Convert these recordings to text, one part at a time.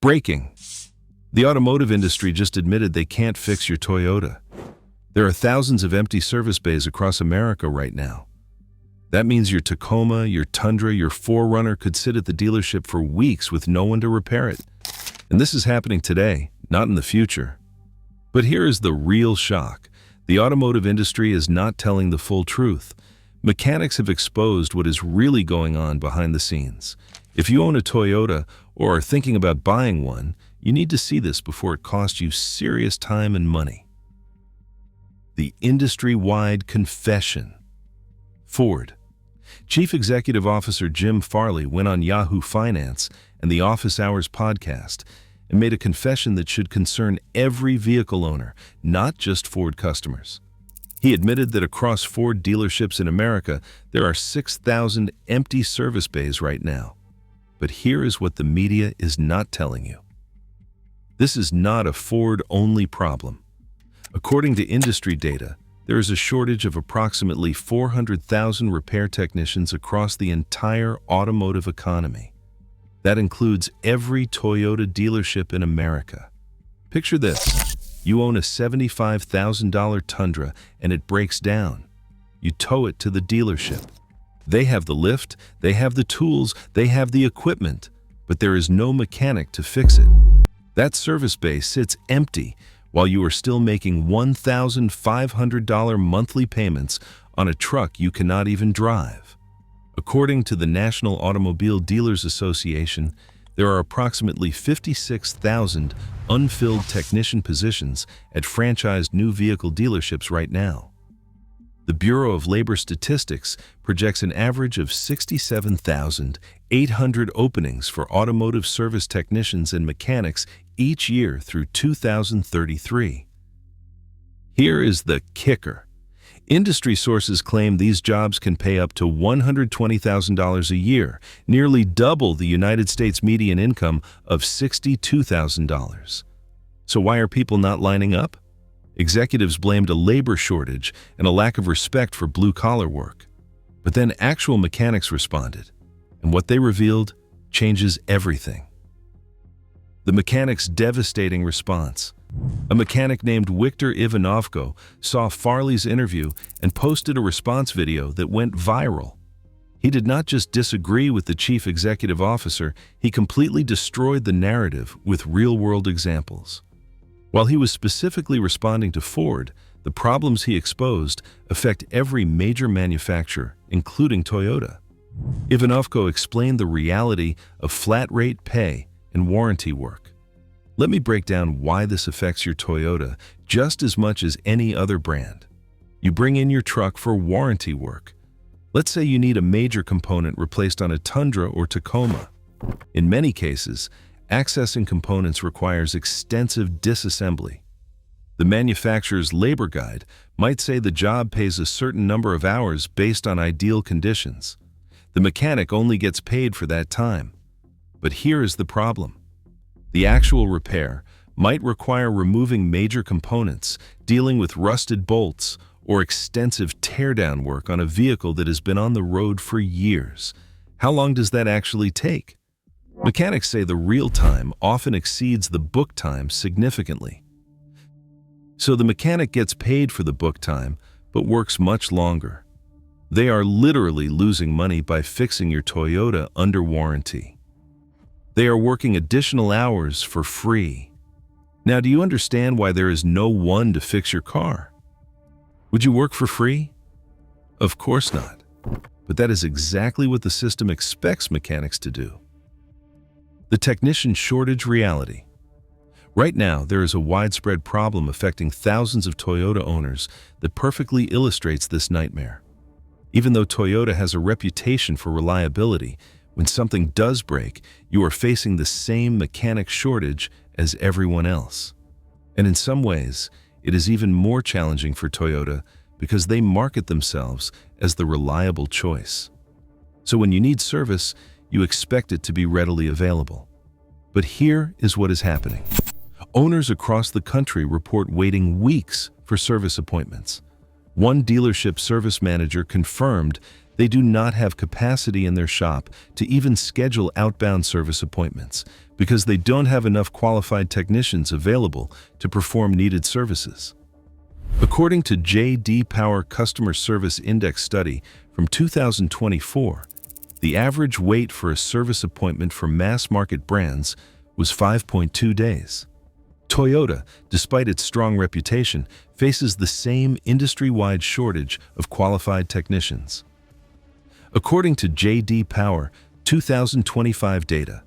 Breaking. The automotive industry just admitted they can't fix your Toyota. There are thousands of empty service bays across America right now. That means your Tacoma, your Tundra, your 4Runner could sit at the dealership for weeks with no one to repair it. And this is happening today, not in the future. But here is the real shock. The automotive industry is not telling the full truth. Mechanics have exposed what is really going on behind the scenes. If you own a Toyota or are thinking about buying one, you need to see this before it costs you serious time and money. The industry-wide confession. Ford. Chief Executive Officer Jim Farley went on Yahoo Finance and the Office Hours podcast and made a confession that should concern every vehicle owner, not just Ford customers. He admitted that across Ford dealerships in America, there are 6,000 empty service bays right now. But here is what the media is not telling you. This is not a Ford-only problem. According to industry data, there is a shortage of approximately 400,000 repair technicians across the entire automotive economy. That includes every Toyota dealership in America. Picture this. You own a $75,000 Tundra and it breaks down. You tow it to the dealership. They have the lift, they have the tools, they have the equipment, but there is no mechanic to fix it. That service bay sits empty while you are still making $1,500 monthly payments on a truck you cannot even drive. According to the National Automobile Dealers Association, there are approximately 56,000 unfilled technician positions at franchised new vehicle dealerships right now. The Bureau of Labor Statistics projects an average of 67,800 openings for automotive service technicians and mechanics each year through 2033. Here is the kicker. Industry sources claim these jobs can pay up to $120,000 a year, nearly double the United States median income of $62,000. So why are people not lining up? Executives blamed a labor shortage and a lack of respect for blue-collar work. But then actual mechanics responded, and what they revealed changes everything. The mechanics' devastating response. A mechanic named Viktor Ivanovko saw Farley's interview and posted a response video that went viral. He did not just disagree with the chief executive officer, he completely destroyed the narrative with real-world examples. While he was specifically responding to Ford, the problems he exposed affect every major manufacturer, including Toyota. Ivanovko explained the reality of flat-rate pay and warranty work. Let me break down why this affects your Toyota just as much as any other brand. You bring in your truck for warranty work. Let's say you need a major component replaced on a Tundra or Tacoma. In many cases, accessing components requires extensive disassembly. The manufacturer's labor guide might say the job pays a certain number of hours based on ideal conditions. The mechanic only gets paid for that time. But here is the problem. The actual repair might require removing major components, dealing with rusted bolts, or extensive teardown work on a vehicle that has been on the road for years. How long does that actually take? Mechanics say the real time often exceeds the book time significantly. So the mechanic gets paid for the book time, but works much longer. They are literally losing money by fixing your Toyota under warranty. They are working additional hours for free. Now, do you understand why there is no one to fix your car? Would you work for free? Of course not. But that is exactly what the system expects mechanics to do. The technician shortage reality. Right now, there is a widespread problem affecting thousands of Toyota owners that perfectly illustrates this nightmare. Even though Toyota has a reputation for reliability, when something does break, you are facing the same mechanic shortage as everyone else. And in some ways, it is even more challenging for Toyota because they market themselves as the reliable choice. So when you need service, you expect it to be readily available. But here is what is happening. Owners across the country report waiting weeks for service appointments. One dealership service manager confirmed They do not have capacity in their shop to even schedule outbound service appointments because they don't have enough qualified technicians available to perform needed services. According to J.D. Power Customer Service Index study from 2024, the average wait for a service appointment for mass-market brands was 5.2 days. Toyota, despite its strong reputation, faces the same industry-wide shortage of qualified technicians. According to J.D. Power 2025 data,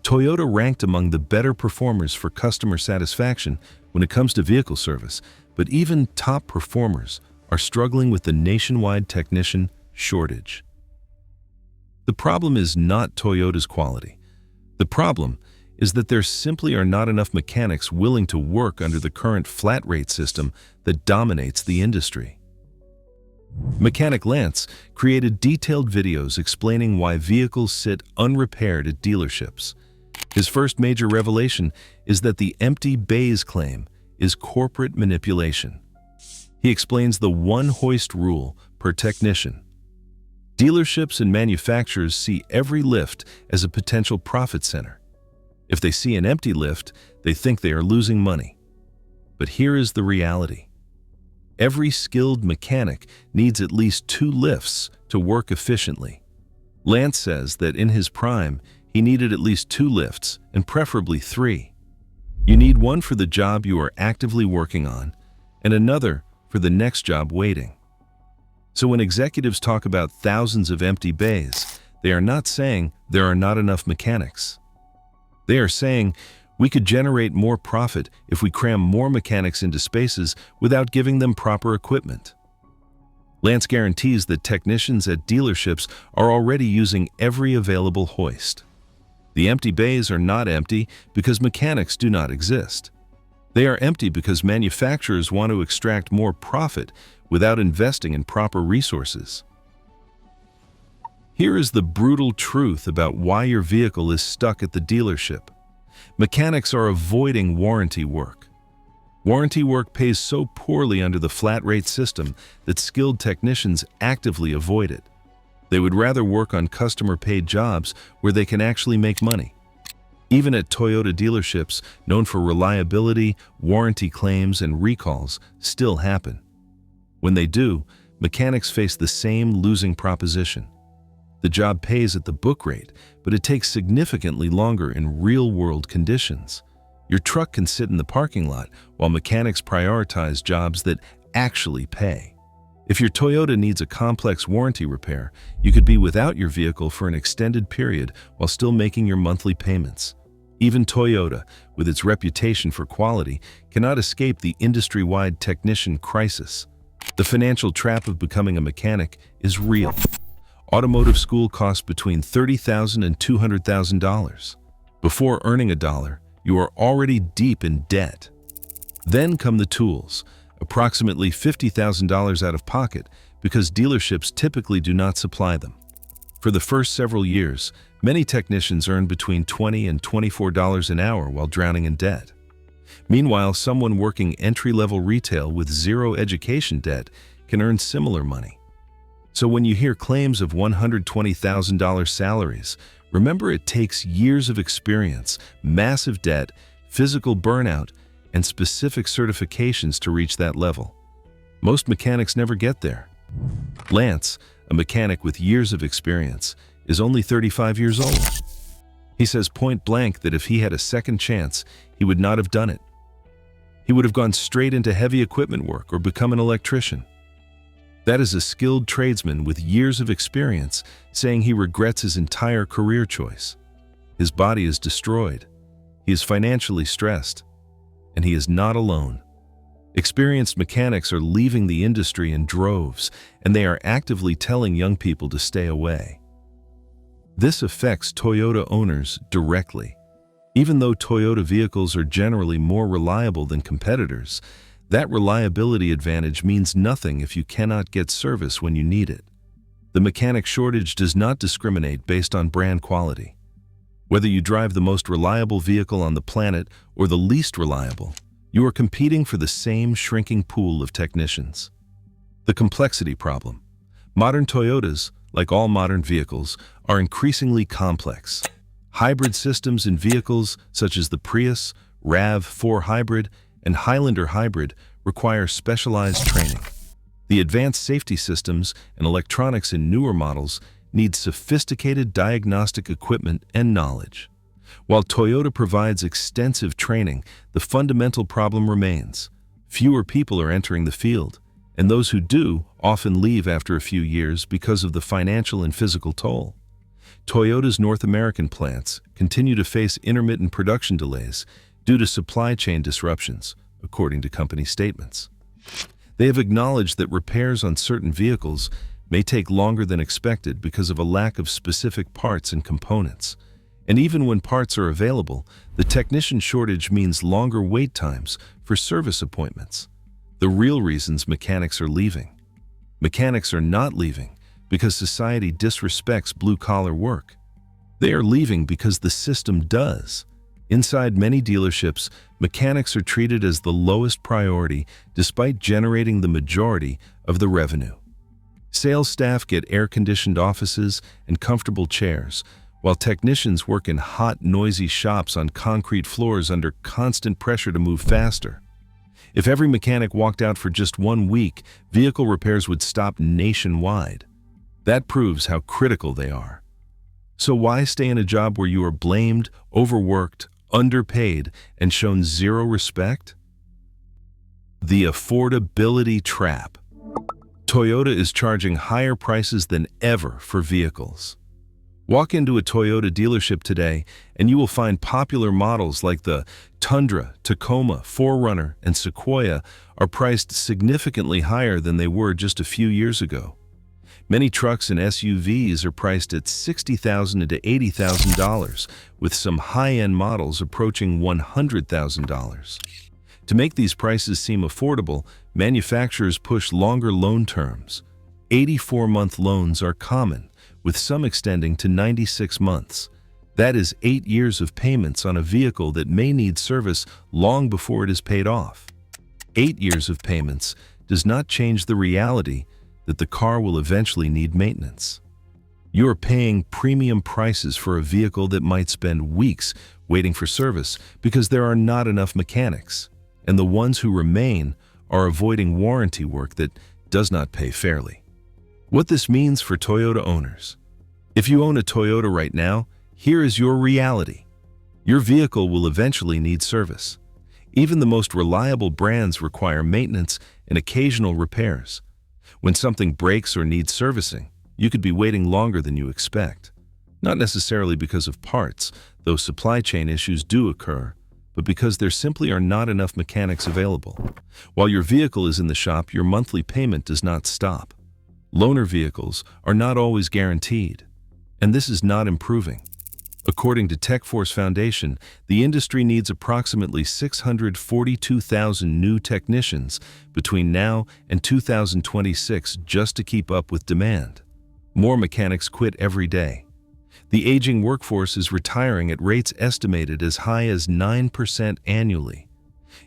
Toyota ranked among the better performers for customer satisfaction when it comes to vehicle service, but even top performers are struggling with the nationwide technician shortage. The problem is not Toyota's quality. The problem is that there simply are not enough mechanics willing to work under the current flat rate system that dominates the industry. Mechanic Lance created detailed videos explaining why vehicles sit unrepaired at dealerships. His first major revelation is that the empty bays claim is corporate manipulation. He explains the one hoist rule per technician. Dealerships and manufacturers see every lift as a potential profit center. If they see an empty lift, they think they are losing money. But here is the reality. Every skilled mechanic needs at least 2 lifts to work efficiently. Lance says that in his prime, he needed at least 2 lifts, and preferably 3. You need one for the job you are actively working on, and another for the next job waiting. So when executives talk about thousands of empty bays, they are not saying there are not enough mechanics. They are saying we could generate more profit if we cram more mechanics into spaces without giving them proper equipment. Lance guarantees that technicians at dealerships are already using every available hoist. The empty bays are not empty because mechanics do not exist. They are empty because manufacturers want to extract more profit without investing in proper resources. Here is the brutal truth about why your vehicle is stuck at the dealership. Mechanics are avoiding warranty work. Warranty work pays so poorly under the flat rate system that skilled technicians actively avoid it. They would rather work on customer-paid jobs where they can actually make money. Even at Toyota dealerships, known for reliability, warranty claims, and recalls still happen. When they do, mechanics face the same losing proposition. The job pays at the book rate, but it takes significantly longer in real-world conditions. Your truck can sit in the parking lot while mechanics prioritize jobs that actually pay. If your Toyota needs a complex warranty repair, you could be without your vehicle for an extended period while still making your monthly payments. Even Toyota, with its reputation for quality, cannot escape the industry-wide technician crisis. The financial trap of becoming a mechanic is real. Automotive school costs between $30,000 and $200,000. Before earning a dollar, you are already deep in debt. Then come the tools, approximately $50,000 out of pocket because dealerships typically do not supply them. For the first several years, many technicians earn between $20 and $24 an hour while drowning in debt. Meanwhile, someone working entry-level retail with zero education debt can earn similar money. So when you hear claims of $120,000 salaries, remember it takes years of experience, massive debt, physical burnout, and specific certifications to reach that level. Most mechanics never get there. Lance, a mechanic with years of experience, is only 35 years old. He says point blank that if he had a second chance, he would not have done it. He would have gone straight into heavy equipment work or become an electrician. That is a skilled tradesman with years of experience saying he regrets his entire career choice. His body is destroyed. He is financially stressed. And he is not alone. Experienced mechanics are leaving the industry in droves, and they are actively telling young people to stay away. This affects Toyota owners directly. Even though Toyota vehicles are generally more reliable than competitors, that reliability advantage means nothing if you cannot get service when you need it. The mechanic shortage does not discriminate based on brand quality. Whether you drive the most reliable vehicle on the planet or the least reliable, you are competing for the same shrinking pool of technicians. The complexity problem. Modern Toyotas, like all modern vehicles, are increasingly complex. Hybrid systems in vehicles such as the Prius, RAV4 Hybrid, and Highlander Hybrid require specialized training. The advanced safety systems and electronics in newer models need sophisticated diagnostic equipment and knowledge. While Toyota provides extensive training, the fundamental problem remains. Fewer people are entering the field, and those who do often leave after a few years because of the financial and physical toll. Toyota's North American plants continue to face intermittent production delays due to supply chain disruptions, according to company statements. They have acknowledged that repairs on certain vehicles may take longer than expected because of a lack of specific parts and components. And even when parts are available, the technician shortage means longer wait times for service appointments. The real reasons mechanics are leaving. Mechanics are not leaving because society disrespects blue-collar work. They are leaving because the system does. Inside many dealerships, mechanics are treated as the lowest priority despite generating the majority of the revenue. Sales staff get air-conditioned offices and comfortable chairs, while technicians work in hot, noisy shops on concrete floors under constant pressure to move faster. If every mechanic walked out for just 1 week, vehicle repairs would stop nationwide. That proves how critical they are. So why stay in a job where you are blamed, overworked, underpaid, and shown zero respect? The affordability trap. Toyota is charging higher prices than ever for vehicles. Walk into a Toyota dealership today and you will find popular models like the Tundra, Tacoma, 4Runner, and Sequoia are priced significantly higher than they were just a few years ago. Many trucks and SUVs are priced at $60,000 to $80,000, with some high-end models approaching $100,000. To make these prices seem affordable, manufacturers push longer loan terms. 84-month loans are common, with some extending to 96 months. That is 8 years of payments on a vehicle that may need service long before it is paid off. 8 years of payments does not change the reality that the car will eventually need maintenance. You are paying premium prices for a vehicle that might spend weeks waiting for service because there are not enough mechanics, and the ones who remain are avoiding warranty work that does not pay fairly. What this means for Toyota owners. If you own a Toyota right now, here is your reality. Your vehicle will eventually need service. Even the most reliable brands require maintenance and occasional repairs. When something breaks or needs servicing, you could be waiting longer than you expect. Not necessarily because of parts, though supply chain issues do occur, but because there simply are not enough mechanics available. While your vehicle is in the shop, your monthly payment does not stop. Loaner vehicles are not always guaranteed, and this is not improving. According to TechForce Foundation, the industry needs approximately 642,000 new technicians between now and 2026 just to keep up with demand. More mechanics quit every day. The aging workforce is retiring at rates estimated as high as 9% annually.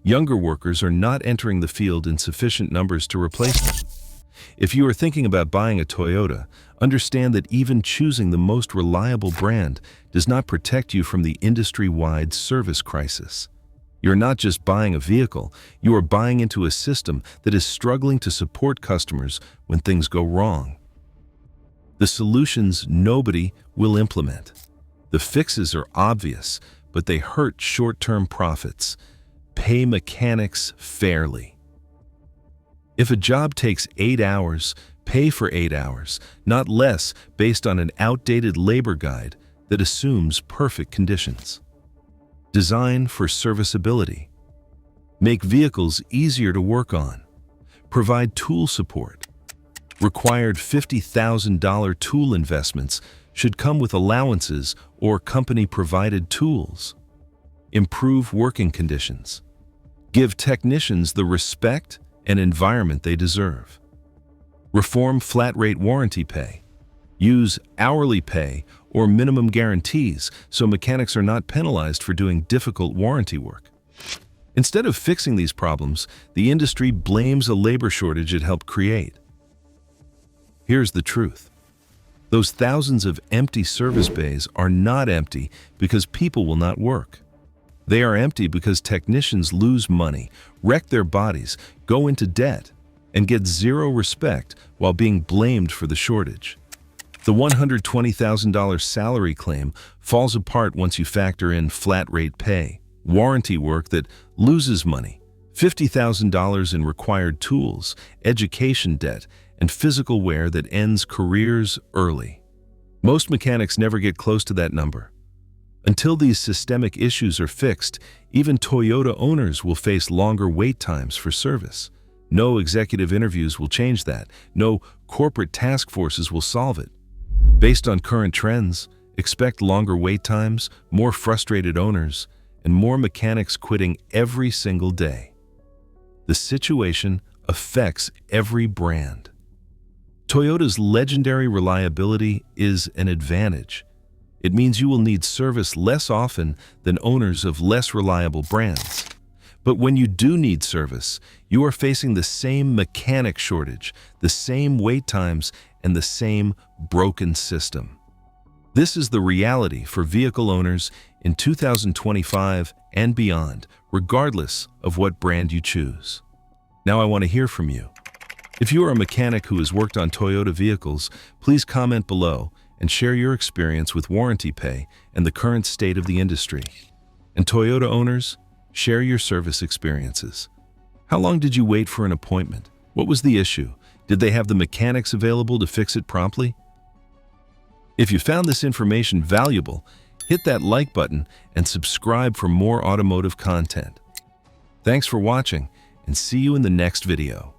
Younger workers are not entering the field in sufficient numbers to replace them. If you are thinking about buying a Toyota, understand that even choosing the most reliable brand does not protect you from the industry-wide service crisis. You're not just buying a vehicle, you are buying into a system that is struggling to support customers when things go wrong. The solutions nobody will implement. The fixes are obvious, but they hurt short-term profits. Pay mechanics fairly. If a job takes 8 hours, pay for 8 hours, not less, based on an outdated labor guide that assumes perfect conditions. Design for serviceability. Make vehicles easier to work on. Provide tool support. Required $50,000 tool investments should come with allowances or company-provided tools. Improve working conditions. Give technicians the respect and environment they deserve. Reform flat-rate warranty pay. Use hourly pay or minimum guarantees so mechanics are not penalized for doing difficult warranty work. Instead of fixing these problems, the industry blames a labor shortage it helped create. Here's the truth. Those thousands of empty service bays are not empty because people will not work. They are empty because technicians lose money, wreck their bodies, go into debt, and get zero respect while being blamed for the shortage. The $120,000 salary claim falls apart once you factor in flat-rate pay, warranty work that loses money, $50,000 in required tools, education debt, and physical wear that ends careers early. Most mechanics never get close to that number. Until these systemic issues are fixed, even Toyota owners will face longer wait times for service. No executive interviews will change that. No corporate task forces will solve it. Based on current trends, expect longer wait times, more frustrated owners, and more mechanics quitting every single day. The situation affects every brand. Toyota's legendary reliability is an advantage. It means you will need service less often than owners of less reliable brands. But when you do need service, you are facing the same mechanic shortage, the same wait times, and the same broken system. This is the reality for vehicle owners in 2025 and beyond, regardless of what brand you choose. Now I want to hear from you. If you are a mechanic who has worked on Toyota vehicles, please comment below and share your experience with warranty pay and the current state of the industry. And Toyota owners, share your service experiences. How long did you wait for an appointment? What was the issue? Did they have the mechanics available to fix it promptly? If you found this information valuable, hit that like button and subscribe for more automotive content. Thanks for watching, and see you in the next video.